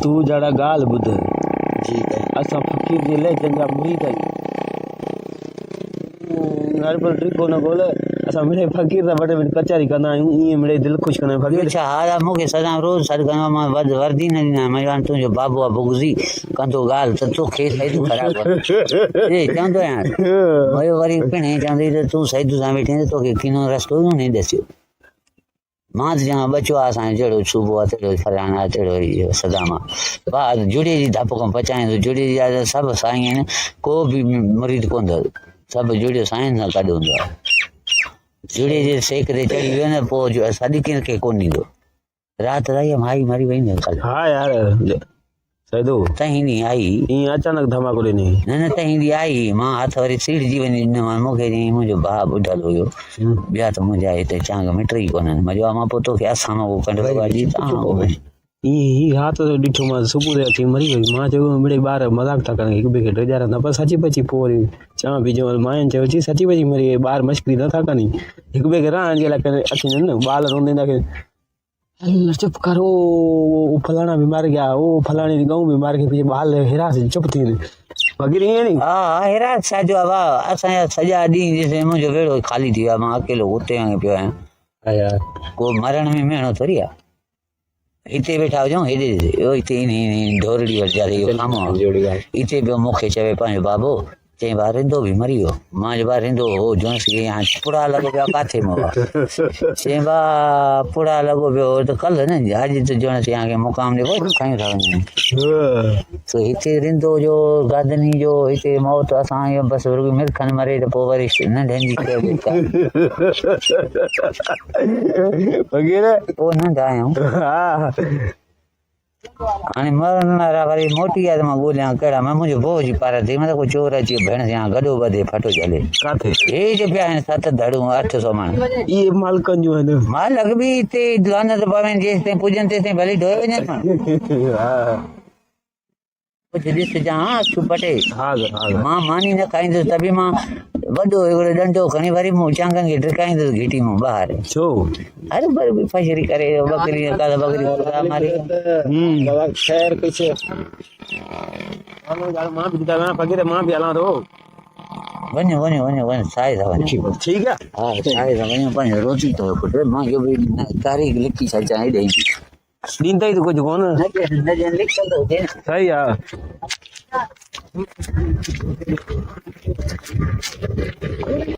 तू जड़ा गाल बुध जी असा फकीर जे ले जंगा मुरीद आई हर पर ट्रिको न बोले असा मिले फकीर दा बड़े कचहरी करना ई मिले दिल खुश करने फकीर अच्छा हारा मुके सदा रोज सदगणो मां वर्दी न ॾिना मैं तुंहिंजो बाबू आहे बुगज़ी कंदो ॻाल्हि त तोखे सही ख़राबु ए चवंदो आहियां वरी वरी पिणे चवंदी त तूं सही सां वेठी त तोखे किनो रस्तो न ॾसियो मां त चवां बचो आहे असांजो जहिड़ो सुबुह आहे तहिड़ो फलाणा आहे तहिड़ो इहो सदाम आहे वाह जुड़े जी धप खां पचाए थो जुड़े जी जा सभु साईं आहिनि को बि मुरीद कोन अथव सभु जुड़ियो साईं सां गॾु हूंदो आहे जुड़े जे सेक ते चढ़ी वियो न पोइ जो सॾु कंहिंखे कोन ॾींदो राति रही माई मरी वई न कल्ह हाँ यार सैदो तहीं ॾींहुं आई ई अचानक धमाको ॾिनी न न तहीं ॾींहुं आई मां हथ वरी सीड़जी वञी ॾिनोमांसि मूंखे चयईं मुंहिंजो भाउ ॿुधल हुयो ॿिया त मुंहिंजा हिते चांग मिट ई कोन्हनि मां चयो मां पोइ तोखे असां मां कंडो भाॼी ई हाथ ॾिठो मां सुबुह जो अची मरी वई मां चयो मिड़े ॿार मज़ाक था कनि हिक ॿिए खे ड्रारंदा पर सची पची पोइ वरी चवां पई जो मायुनि चयो अची सची पची मरी वई ॿार मश्करी नथा कनि हिक ॿिए खे रहण जे लाइ अची न ॿार रोंदे न खे चुप कर ओ फलाना भी मार गया ओ फलाने की गाँव भी मार के पीछे बाल हेरा से चुप थी वगैरह ईअं नी हा हेरा छाजो आहे वाह असांजा सॼा ॾींहं जेसिताईं मुंहिंजो वेड़ो ख़ाली थी वियो आहे मां अकेलो हुते पियो आहियां को मरण में मेणो थोरी आहे हिते वेठा हुजऊं हेॾे हिते ढोरड़ी वीचारे इहो साम्हूं आहे हिते पियो मूंखे चवे पंहिंजो बाबो चई भाउ रिंदो बि मरी वियो मां चयो भाउ रिंदो हो जोंस खे हाणे पुड़ा लॻो पियो किथे मोआ चई भाउ पुड़ा लॻो पियो त कल्ह न अॼु त जोंस खे मुक़ाम ॾियो खयूं था वञनि तो हिते रिंदो जो गादनी जो हिते मौत असां इहो बसि मिर्खनि मरे त पोइ वरी नंढनि जी पोइ नंढा आहियूं हाणे मरण वारा वरी मोटी आहे त मां ॻोल्हियां कहिड़ा मां मुंहिंजो भोज जी पार थी मतिलबु चोर अची भेण सां गॾो ॿधे फटो चले काथे हे जो पिया आहिनि 7 धड़ूं 800 माण्हू इहे मालकनि जूं आहिनि मालक बि हिते लानत पवनि जेसिताईं पुॼनि तेसिताईं भली ढोए वञनि कुझु ॾिसजां अखियूं पटे मां मानी न खाईंदुसि त बि मां वॾो हिकिड़ो डंडो खणी वरी मूं चांगनि खे ड्रिकाईंदुसि घिटी मूं ॿाहिरि छो हर बर बि फशरी करे बकरी काल बकरी खुदा मारी खैर कुछ मां बि ॿुधायां फकीर मां बि हलां थो वञो वञो वञो वञो साए सां वञो ठीकु आहे हा साए सां वञो पंहिंजो रोटी अथव पुटु मां इहो बि तारीख़ लिखी छॾिजां हेॾे ॾींदई त कुझु कोन लिखंदो सही आहे